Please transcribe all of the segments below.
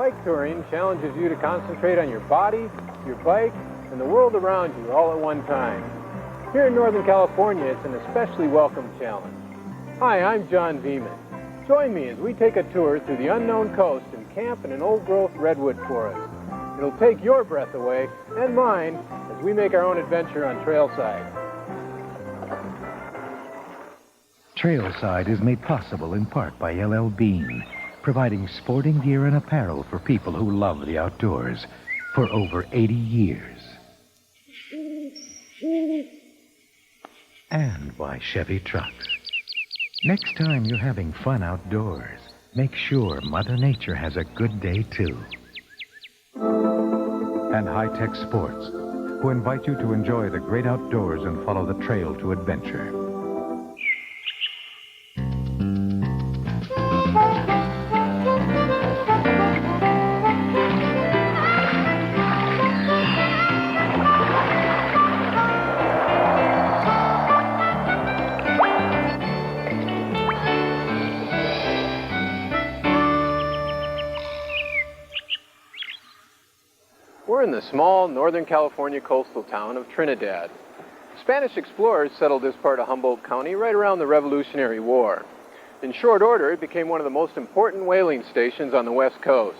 Bike touring challenges you to concentrate on your body, your bike, and the world around you all at one time. Here in Northern California, it's an especially welcome challenge. Hi, I'm John Veman. Join me as we take a tour through the unknown coast and camp in an old-growth redwood forest. It'll take your breath away, and mine, as we make our own adventure on Trailside. Trailside is made possible in part by LL Bean, providing sporting gear and apparel for people who love the outdoors for over 80 years. And by Chevy Trucks. Next time you're having fun outdoors, make sure Mother Nature has a good day too. And High-Tech Sports, who invite you to enjoy the great outdoors and follow the trail to adventure. We're in the small Northern California coastal town of Trinidad. Spanish explorers settled this part of Humboldt County right around the Revolutionary War. In short order, it became one of the most important whaling stations on the west coast.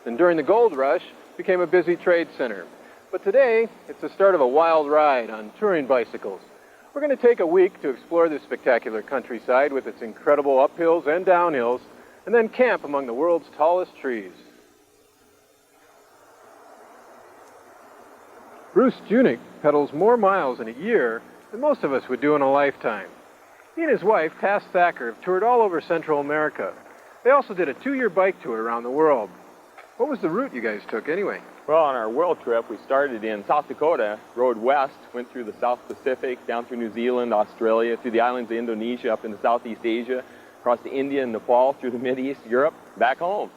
And during the gold rush, it became a busy trade center. But today, it's the start of a wild ride on touring bicycles. We're going to take a week to explore this spectacular countryside with its incredible uphills and downhills, and then camp among the world's tallest trees. Bruce Junek pedals more miles in a year than most of us would do in a lifetime. He and his wife, Tass Thacker, have toured all over Central America. They also did a 2-year bike tour around the world. What was the route you guys took anyway? Well, on our world trip, we started in South Dakota, rode west, went through the South Pacific, down through New Zealand, Australia, through the islands of Indonesia, up into Southeast Asia, across to India and Nepal, through the Mideast, Europe, back home.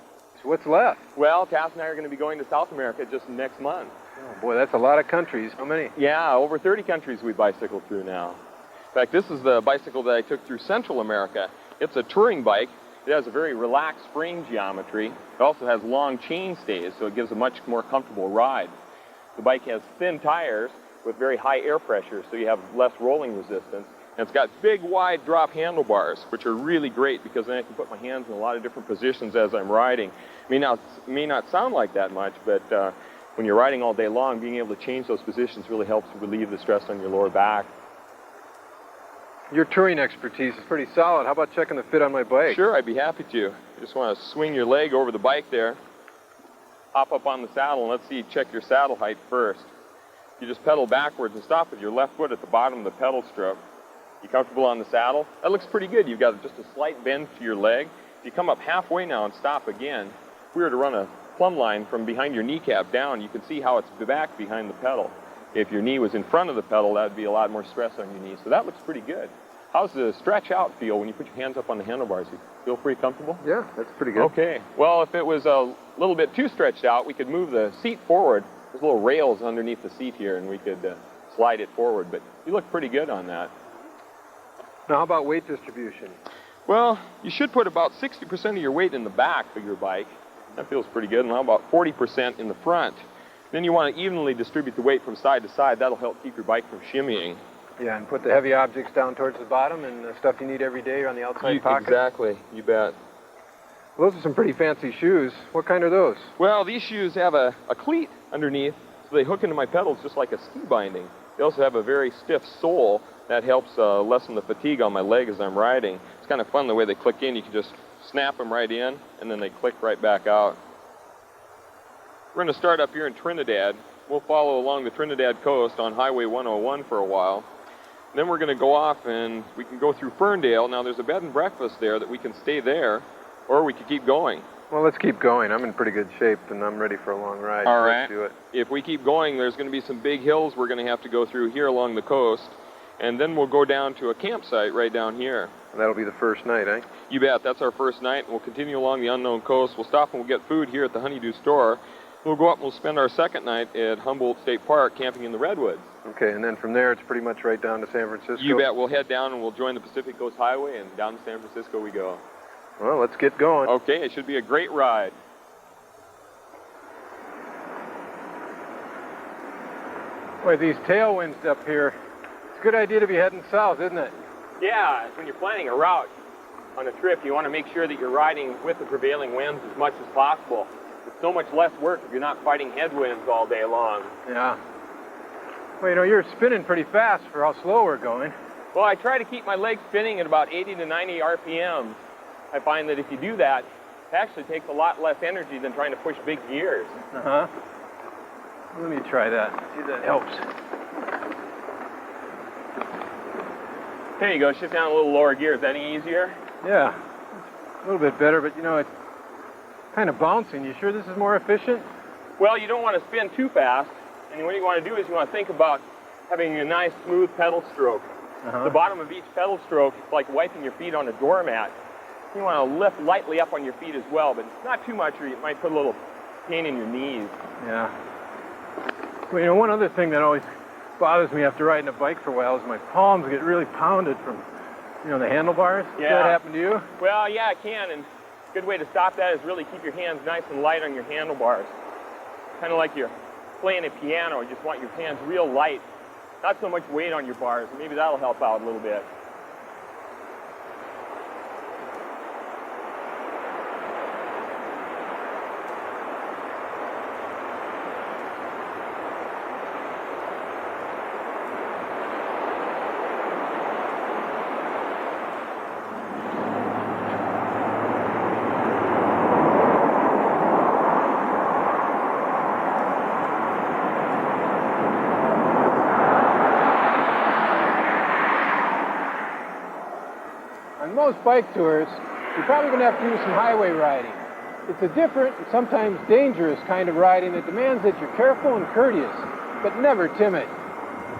So what's left? Well, Tass and I are going to be going to South America just next month. Oh boy, that's a lot of countries. How many? Yeah, over 30 countries we bicycle through now. In fact, this is the bicycle that I took through Central America. It's a touring bike. It has a very relaxed frame geometry. It also has long chain stays, so it gives a much more comfortable ride. The bike has thin tires with very high air pressure, so you have less rolling resistance. And it's got big, wide drop handlebars, which are really great because then I can put my hands in a lot of different positions as I'm riding. It may not sound like that much, but when you're riding all day long, being able to change those positions really helps relieve the stress on your lower back. Your touring expertise is pretty solid. How about checking the fit on my bike? Sure, I'd be happy to. You just want to swing your leg over the bike there, hop up on the saddle, and let's see, check your saddle height first. You just pedal backwards and stop with your left foot at the bottom of the pedal stroke. You comfortable on the saddle? That looks pretty good. You've got just a slight bend to your leg. If you come up halfway now and stop again, if we were to run a plumb line from behind your kneecap down, you can see how it's back behind the pedal. If your knee was in front of the pedal, that would be a lot more stress on your knee. So that looks pretty good. How's the stretch out feel when you put your hands up on the handlebars? You feel pretty comfortable? Yeah, that's pretty good. Okay. Well, if it was a little bit too stretched out, we could move the seat forward. There's little rails underneath the seat here, and we could slide it forward. But you look pretty good on that. Now, how about weight distribution? Well, you should put about 60% of your weight in the back of your bike. That feels pretty good. And how about 40% in the front? Then you want to evenly distribute the weight from side to side. That'll help keep your bike from shimmying. Yeah, and put the heavy objects down towards the bottom and the stuff you need every day on the outside pocket. Exactly. You bet. Well, those are some pretty fancy shoes. What kind are those? Well, these shoes have a cleat underneath, so they hook into my pedals just like a ski binding. They also have a very stiff sole that helps lessen the fatigue on my leg as I'm riding. It's kind of fun the way they click in. You can just snap them right in, and then they click right back out. We're going to start up here in Trinidad. We'll follow along the Trinidad coast on Highway 101 for a while. Then we're going to go off and we can go through Ferndale. Now there's a bed and breakfast there that we can stay there, or we could keep going. Well, let's keep going. I'm in pretty good shape and I'm ready for a long ride. All right. Let's do it. If we keep going, there's going to be some big hills we're going to have to go through here along the coast. And then we'll go down to a campsite right down here. And that'll be the first night, eh? You bet. That's our first night. We'll continue along the unknown coast. We'll stop and we'll get food here at the Honeydew store. We'll go up and we'll spend our second night at Humboldt State Park camping in the Redwoods. Okay, and then from there it's pretty much right down to San Francisco? You bet. We'll head down and we'll join the Pacific Coast Highway, and down to San Francisco we go. Well, let's get going. Okay, it should be a great ride. Boy, these tailwinds up here, it's a good idea to be heading south, isn't it? Yeah, when you're planning a route on a trip, you want to make sure that you're riding with the prevailing winds as much as possible. It's so much less work if you're not fighting headwinds all day long. Yeah. Well, you know, you're spinning pretty fast for how slow we're going. Well, I try to keep my legs spinning at about 80 to 90 RPMs. I find that if you do that, it actually takes a lot less energy than trying to push big gears. Uh-huh. Let me try that. See if that helps. There you go. Shift down a little lower gear. Is that any easier? Yeah. A little bit better, but you know, it's kind of bouncing. You sure this is more efficient? Well, you don't want to spin too fast. And what you want to do is you want to think about having a nice smooth pedal stroke. The bottom of each pedal stroke is like wiping your feet on a doormat. You want to lift lightly up on your feet as well, but not too much or you might put a little pain in your knees. Yeah. Well, you know, one other thing that always bothers me after riding a bike for a while is my palms get really pounded from, you know, the handlebars. Yeah. Does that happen to you? Well, yeah, it can, and a good way to stop that is really keep your hands nice and light on your handlebars. Kind of like you're playing a piano, you just want your hands real light. Not so much weight on your bars. Maybe that'll help out a little bit. Most bike tours, you're probably going to have to do some highway riding. It's a different and sometimes dangerous kind of riding that demands that you're careful and courteous, but never timid.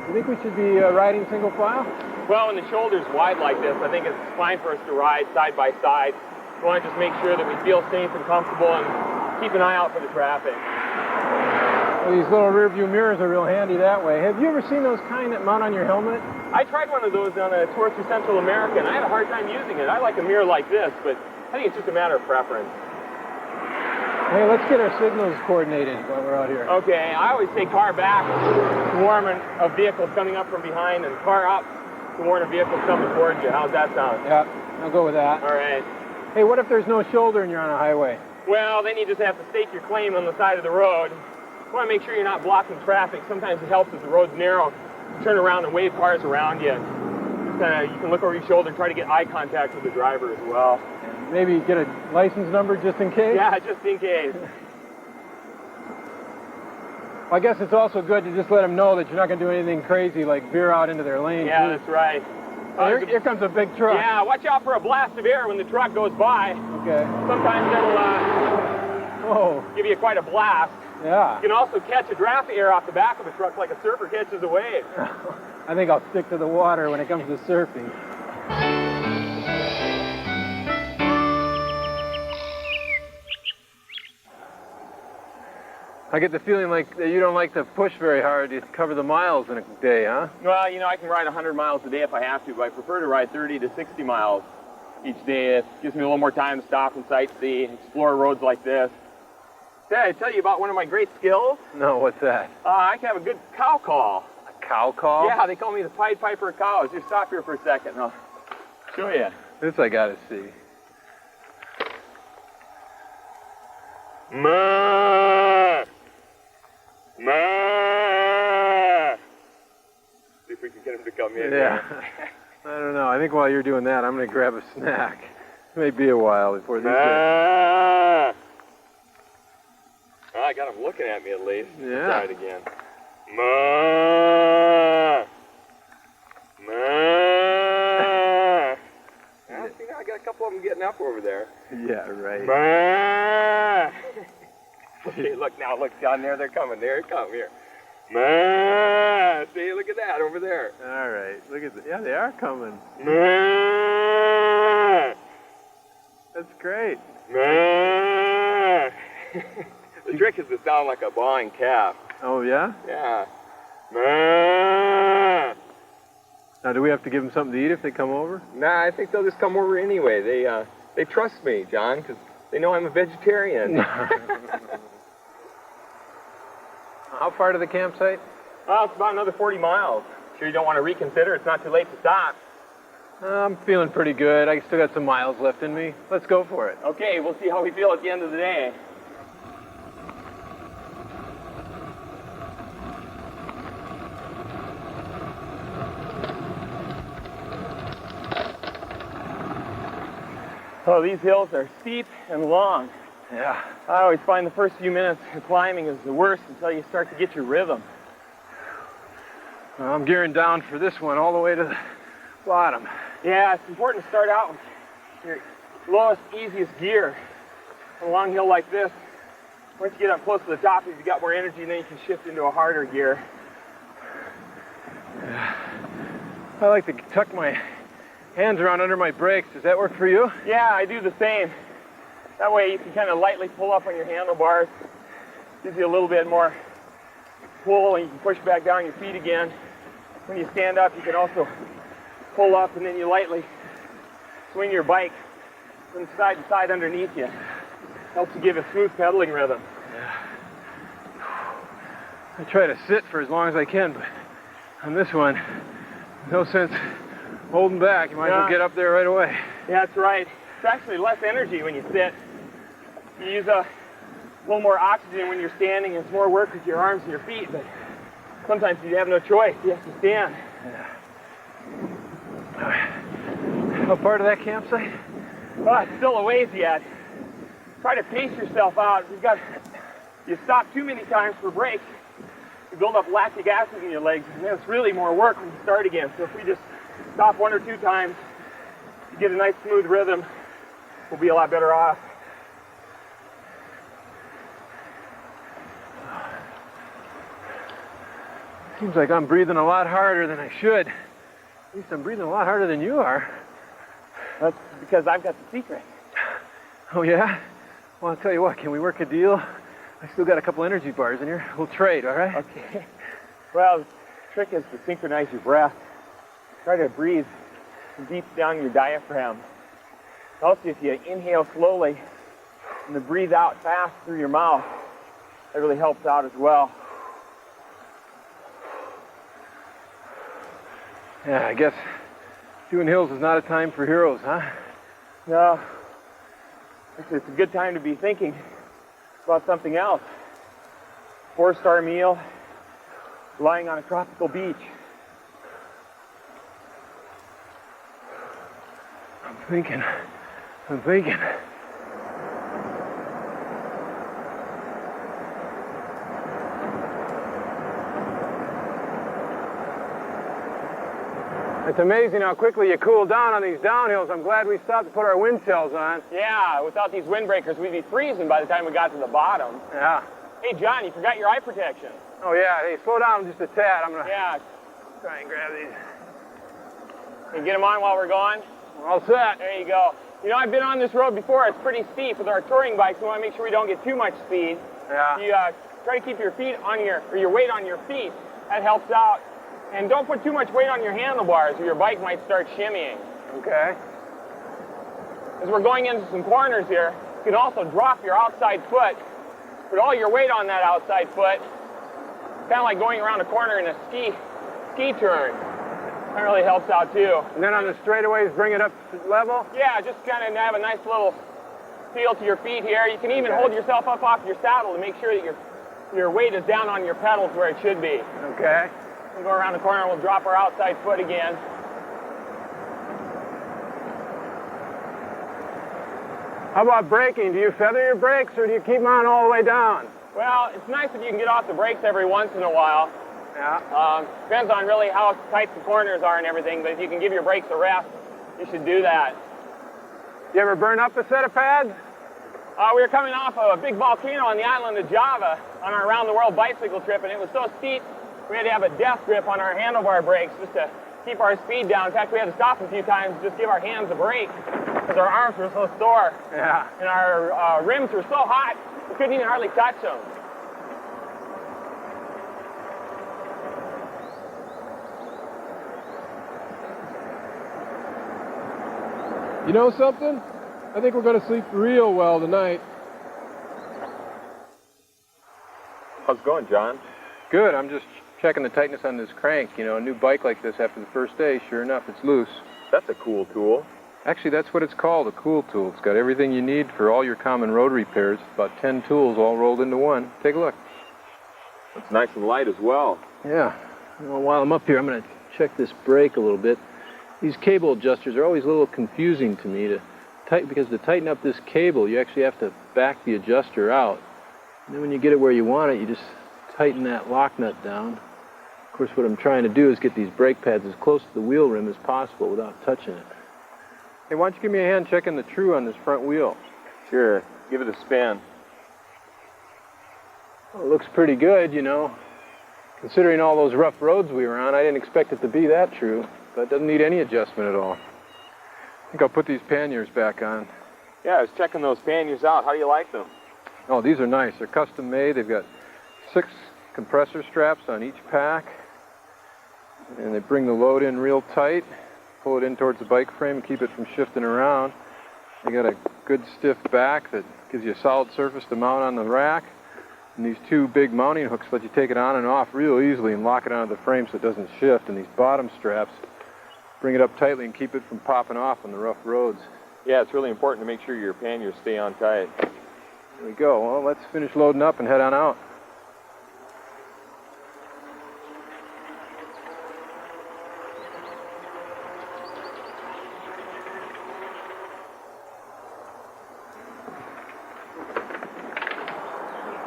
You think we should be riding single file? Well, when the shoulder's wide like this, I think it's fine for us to ride side by side. We want to just make sure that we feel safe and comfortable and keep an eye out for the traffic. Well, these little rear view mirrors are real handy that way. Have you ever seen those kind that mount on your helmet? I tried one of those on a tour through Central America, and I had a hard time using it. I like a mirror like this, but I think it's just a matter of preference. Hey, let's get our signals coordinated while we're out here. Okay, I always say car back to warn a vehicle coming up from behind, and car up to warn a vehicle coming towards you. How's that sound? Yeah, I'll go with that. All right. Hey, what if there's no shoulder and you're on a highway? Well, then you just have to stake your claim on the side of the road. You want to make sure you're not blocking traffic. Sometimes it helps if the road's narrow. Turn around and wave cars around you. You can look over your shoulder and try to get eye contact with the driver as well. And maybe get a license number just in case? Yeah, just in case. Well, I guess it's also good to just let them know that you're not going to do anything crazy like veer out into their lane. Yeah, too. that's right. Here comes a big truck. Yeah, watch out for a blast of air when the truck goes by. Okay. Sometimes it'll give you quite a blast. Yeah. You can also catch a draft air off the back of a truck like a surfer catches a wave. I think I'll stick to the water when it comes to surfing. I get the feeling like that you don't like to push very hard to cover the miles in a day, huh? Well, you know, I can ride 100 miles a day if I have to, but I prefer to ride 30 to 60 miles each day. It gives me a little more time to stop and sightsee, explore roads like this. Did I tell you about one of my great skills? No, what's that? I can have a good cow call. A cow call? Yeah, they call me the Pied Piper of cows. Just stop here for a second and I'll show you. This I gotta see. Moo! Moo! See if we can get him to come in. Yeah. I don't know. I think while you're doing that, I'm gonna grab a snack. It may be a while before these Moo! I got him looking at me at least. Yeah. Try it again. Moo! Moo! Yeah, see now I got a couple of them getting up over there. Yeah, right. Moo! Okay, look now, look down there, they're coming. There it comes, here. Moo! See, look at that over there. All right, look at that. Yeah, they are coming. Moo! That's great. Moo! The trick is to sound like a bawling calf. Oh, yeah? Yeah. Moo! Now, do we have to give them something to eat if they come over? Nah, I think they'll just come over anyway. They trust me, John, because they know I'm a vegetarian. How far to the campsite? Well, it's about another 40 miles. Sure you don't want to reconsider? It's not too late to stop. I'm feeling pretty good. I still got some miles left in me. Let's go for it. Okay, we'll see how we feel at the end of the day. Oh, these hills are steep and long. Yeah. I always find the first few minutes of climbing is the worst until you start to get your rhythm. Well, I'm gearing down for this one all the way to the bottom. Yeah, it's important to start out with your lowest, easiest gear on a long hill like this. Once you get up close to the top, you've got more energy, and then you can shift into a harder gear. Yeah. I like to tuck my hands around under my brakes. Does that work for you? Yeah, I do the same. That way you can kind of lightly pull up on your handlebars. Gives you a little bit more pull, and you can push back down your feet again. When you stand up, you can also pull up, and then you lightly swing your bike from side to side underneath you. Helps you give a smooth pedaling rhythm. Yeah. I try to sit for as long as I can, but on this one, no sense holding back. You might as well get up there right away. Yeah, that's right. It's actually less energy when you sit. You use a little more oxygen when you're standing. It's more work with your arms and your feet, but sometimes you have no choice. You have to stand. Yeah. How far to that campsite? Well, it's still a ways yet. Try to pace yourself out. You stop too many times for breaks, you build up lactic acid in your legs, and then it's really more work when you start again. So if we just stop 1 or 2 times, you get a nice smooth rhythm, we'll be a lot better off. Seems like I'm breathing a lot harder than I should. At least I'm breathing a lot harder than you are. That's because I've got the secret. Oh, yeah? Well, I'll tell you what, can we work a deal? I still got a couple energy bars in here. We'll trade, all right? Okay. Well, the trick is to synchronize your breath. Try to breathe deep down your diaphragm. Also, if you inhale slowly and then breathe out fast through your mouth, that really helps out as well. Yeah, I guess doing hills is not a time for heroes, huh? No. Actually, it's a good time to be thinking about something else. 4-star meal, lying on a tropical beach. I'm thinking. It's amazing how quickly you cool down on these downhills. I'm glad we stopped to put our wind sails on. Yeah, without these windbreakers, we'd be freezing by the time we got to the bottom. Yeah. Hey, John, you forgot your eye protection. Oh, yeah. Hey, slow down just a tad. I'm going to try and grab these. Can you get them on while we're gone? We're all set. There you go. You know, I've been on this road before. It's pretty steep with our touring bikes. We want to make sure we don't get too much speed. Yeah. You try to keep your feet on your weight on your feet. That helps out. And don't put too much weight on your handlebars or your bike might start shimmying. Okay. As we're going into some corners here, you can also drop your outside foot. Put all your weight on that outside foot. Kind of like going around a corner in a ski turn. That really helps out too. And then on the straightaways, bring it up to level? Yeah, just kind of have a nice little feel to your feet here. You can even hold yourself up off your saddle to make sure that your weight is down on your pedals where it should be. Okay. We'll go around the corner and we'll drop our outside foot again. How about braking? Do you feather your brakes or do you keep them on all the way down? Well, it's nice if you can get off the brakes every once in a while. Yeah. Depends on really how tight the corners are and everything, but if you can give your brakes a rest, you should do that. You ever burn up a set of pads? We were coming off of a big volcano on the island of Java on our around-the-world bicycle trip, and it was so steep, we had to have a death grip on our handlebar brakes just to keep our speed down. In fact, we had to stop a few times and just give our hands a break because our arms were so sore. Yeah. And our rims were so hot, we couldn't even hardly touch them. You know something? I think we're going to sleep real well tonight. How's it going, John? Good. I'm just checking the tightness on this crank. You know, a new bike like this after the first day, sure enough, it's loose. That's a cool tool. Actually, that's what it's called, a cool tool. It's got everything you need for all your common road repairs. About 10 tools all rolled into one. Take a look. It's nice and light as well. Yeah. Well, while I'm up here, I'm going to check this brake a little bit. These cable adjusters are always a little confusing to me because to tighten up this cable, you actually have to back the adjuster out. And then when you get it where you want it, you just tighten that lock nut down. Of course, what I'm trying to do is get these brake pads as close to the wheel rim as possible without touching it. Hey, why don't you give me a hand checking the true on this front wheel? Sure. Give it a spin. Well, it looks pretty good, you know. Considering all those rough roads we were on, I didn't expect it to be that true. But it doesn't need any adjustment at all. I think I'll put these panniers back on. Yeah, I was checking those panniers out. How do you like them? Oh, these are nice. They're custom made. They've got 6 compressor straps on each pack. And they bring the load in real tight. Pull it in towards the bike frame and keep it from shifting around. They got a good stiff back that gives you a solid surface to mount on the rack. And these 2 big mounting hooks let you take it on and off real easily and lock it onto the frame so it doesn't shift. And these bottom straps bring it up tightly and keep it from popping off on the rough roads. Yeah, it's really important to make sure your panniers stay on tight. There we go. Well, let's finish loading up and head on out.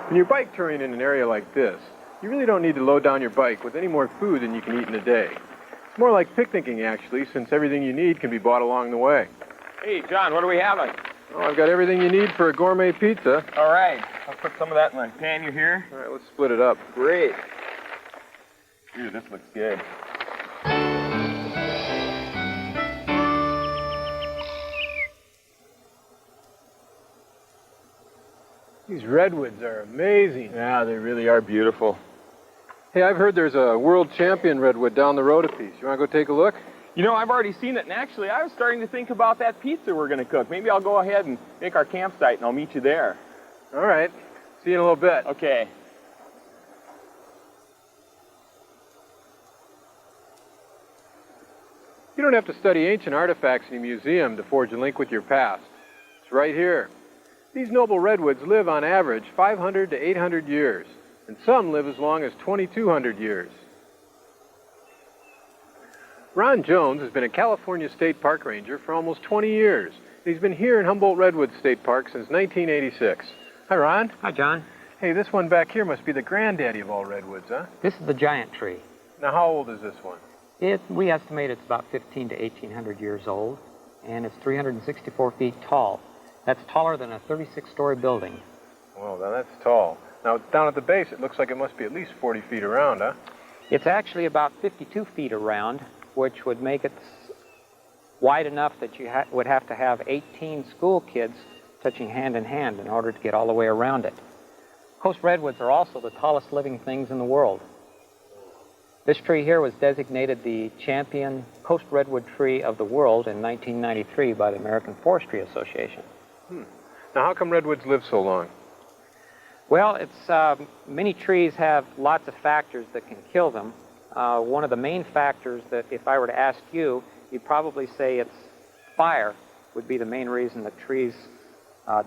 When you're bike touring in an area like this, you really don't need to load down your bike with any more food than you can eat in a day. It's more like picnicking, actually, since everything you need can be bought along the way. Hey, John, what are we having? Oh, I've got everything you need for a gourmet pizza. All right. I'll put some of that in my pannier here. All right, let's split it up. Great. Ooh, this looks good. These redwoods are amazing. Yeah, they really are beautiful. Hey, I've heard there's a world champion redwood down the road a piece. You want to go take a look? You know, I've already seen it, and actually, I was starting to think about that pizza we're going to cook. Maybe I'll go ahead and make our campsite, and I'll meet you there. All right. See you in a little bit. Okay. You don't have to study ancient artifacts in a museum to forge a link with your past. It's right here. These noble redwoods live on average 500 to 800 years, and some live as long as 2,200 years. Ron Jones has been a California State Park Ranger for almost 20 years. He's been here in Humboldt Redwoods State Park since 1986. Hi, Ron. Hi, John. Hey, this one back here must be the granddaddy of all redwoods, huh? This is the giant tree. Now, how old is this one? We estimate it's about 15 to 1,800 years old, and it's 364 feet tall. That's taller than a 36-story building. Well, now that's tall. Now, down at the base, it looks like it must be at least 40 feet around, huh? It's actually about 52 feet around, which would make it wide enough that you would have to have 18 school kids touching hand in hand in order to get all the way around it. Coast redwoods are also the tallest living things in the world. This tree here was designated the champion coast redwood tree of the world in 1993 by the American Forestry Association. Now, how come redwoods live so long? Well, many trees have lots of factors that can kill them. One of the main factors that if I were to ask you, you'd probably say it's fire would be the main reason that trees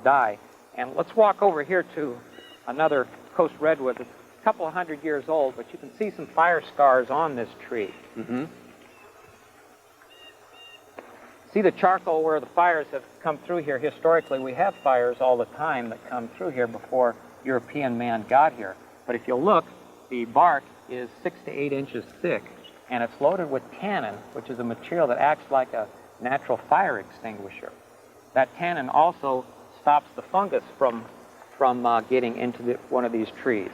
die. And let's walk over here to another coast redwood that's a couple of 100 years old, but you can see some fire scars on this tree. Mm-hmm. See the charcoal where the fires have come through here. Historically, we have fires all the time that come through here before European man got here. But if you look, the bark is 6 to 8 inches thick, and it's loaded with tannin, which is a material that acts like a natural fire extinguisher. That tannin also stops the fungus from getting into one of these trees.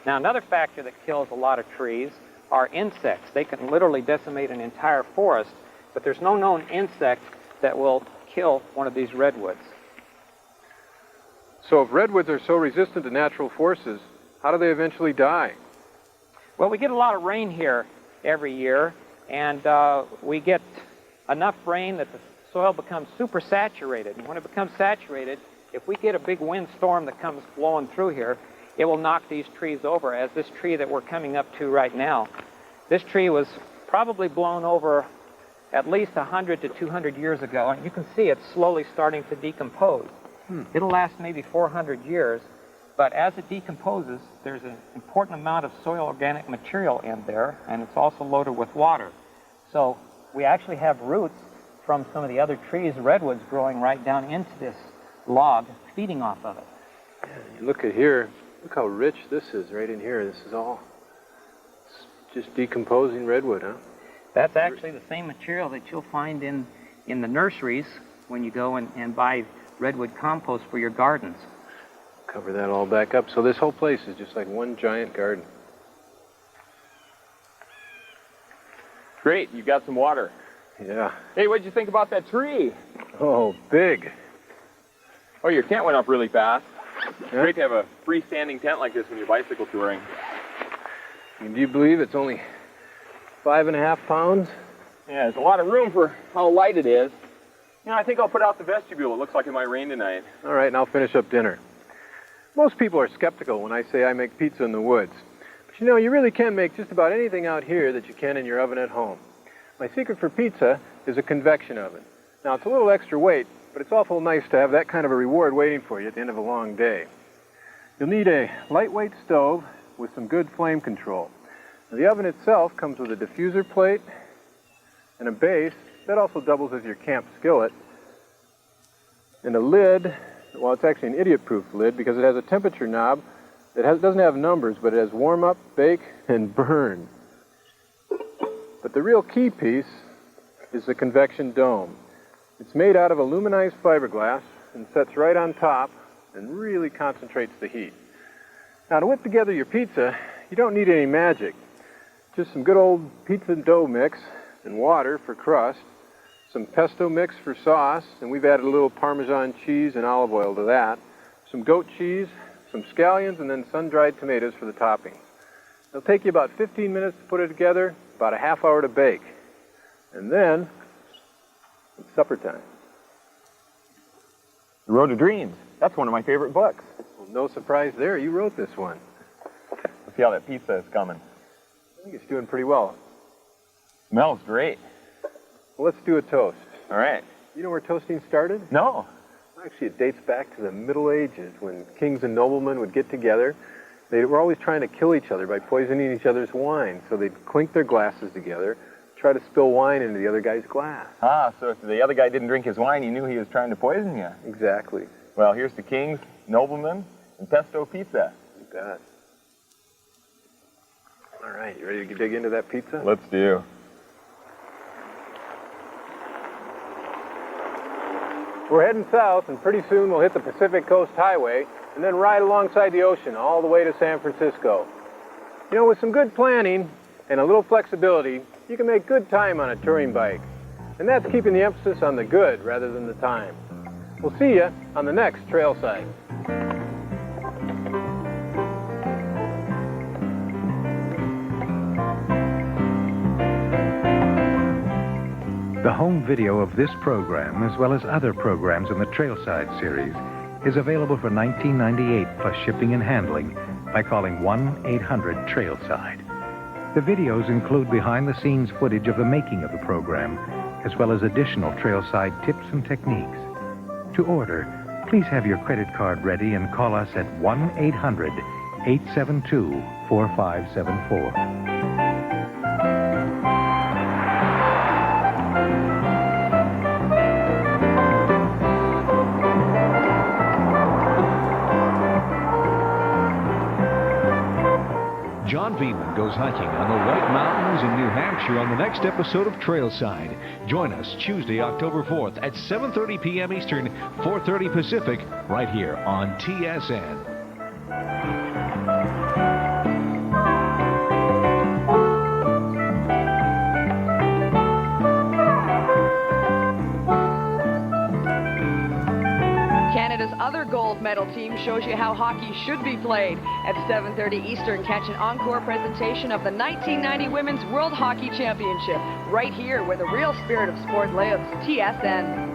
Now, another factor that kills a lot of trees are insects. They can literally decimate an entire forest, but there's no known insect that will kill one of these redwoods. So if redwoods are so resistant to natural forces, how do they eventually die? Well, we get a lot of rain here every year, and we get enough rain that the soil becomes super saturated. And when it becomes saturated, if we get a big windstorm that comes blowing through here, it will knock these trees over, as this tree that we're coming up to right now. This tree was probably blown over at least 100 to 200 years ago, and you can see it's slowly starting to decompose. It'll last maybe 400 years, but as it decomposes, there's an important amount of soil organic material in there, and it's also loaded with water. So we actually have roots from some of the other trees, redwoods, growing right down into this log, feeding off of it. Yeah, you look at here, look how rich this is right in here. This is all just decomposing redwood, huh? That's actually the same material that you'll find in the nurseries when you go and buy redwood compost for your gardens. Cover that all back up. So this whole place is just like one giant garden. Great, you got some water. Yeah. Hey, what'd you think about that tree? Oh, big. Oh, your tent went up really fast. Yeah. Great to have a freestanding tent like this when you're bicycle touring. And do you believe it's only 5.5 pounds? Yeah, there's a lot of room for how light it is. You know, I think I'll put out the vestibule. It looks like it might rain tonight. All right, and I'll finish up dinner. Most people are skeptical when I say I make pizza in the woods. But you know, you really can make just about anything out here that you can in your oven at home. My secret for pizza is a convection oven. Now, it's a little extra weight, but it's awful nice to have that kind of a reward waiting for you at the end of a long day. You'll need a lightweight stove with some good flame control. Now, the oven itself comes with a diffuser plate and a base that also doubles as your camp skillet, and a lid. Well, it's actually an idiot-proof lid because it has a temperature knob that doesn't have numbers, but it has warm up, bake, and burn. But the real key piece is the convection dome. It's made out of aluminized fiberglass and sets right on top and really concentrates the heat. Now, to whip together your pizza, you don't need any magic. Just some good old pizza dough mix and water for crust, some pesto mix for sauce, and we've added a little Parmesan cheese and olive oil to that, some goat cheese, some scallions, and then sun-dried tomatoes for the toppings. It'll take you about 15 minutes to put it together, about a half hour to bake. And then, it's supper time. The Road to Dreams. That's one of my favorite books. Well, no surprise there, you wrote this one. Let's see how that pizza is coming. I think it's doing pretty well. Smells great. Well, let's do a toast. All right. You know where toasting started? No. Actually, it dates back to the Middle Ages when kings and noblemen would get together. They were always trying to kill each other by poisoning each other's wine. So they'd clink their glasses together, try to spill wine into the other guy's glass. Ah, so if the other guy didn't drink his wine, he knew he was trying to poison you. Exactly. Well, here's to kings, noblemen, and pesto pizza. You bet. All right, you ready to dig into that pizza? Let's do. We're heading south, and pretty soon we'll hit the Pacific Coast Highway and then ride alongside the ocean all the way to San Francisco. You know, with some good planning and a little flexibility, you can make good time on a touring bike. And that's keeping the emphasis on the good rather than the time. We'll see you on the next Trailside. The home video of this program, as well as other programs in the Trailside series, is available for $19.98 plus shipping and handling by calling 1-800-TRAILSIDE. The videos include behind-the-scenes footage of the making of the program, as well as additional Trailside tips and techniques. To order, please have your credit card ready and call us at 1-800-872-4574. John Veman goes hiking on the White Mountains in New Hampshire on the next episode of Trailside. Join us Tuesday, October 4th at 7:30 p.m. Eastern, 4:30 Pacific, right here on TSN. Canada's other gold medal team shows you how hockey should be played. At 7:30 Eastern, catch an encore presentation of the 1990 Women's World Hockey Championship, right here where the real spirit of sport lives, TSN.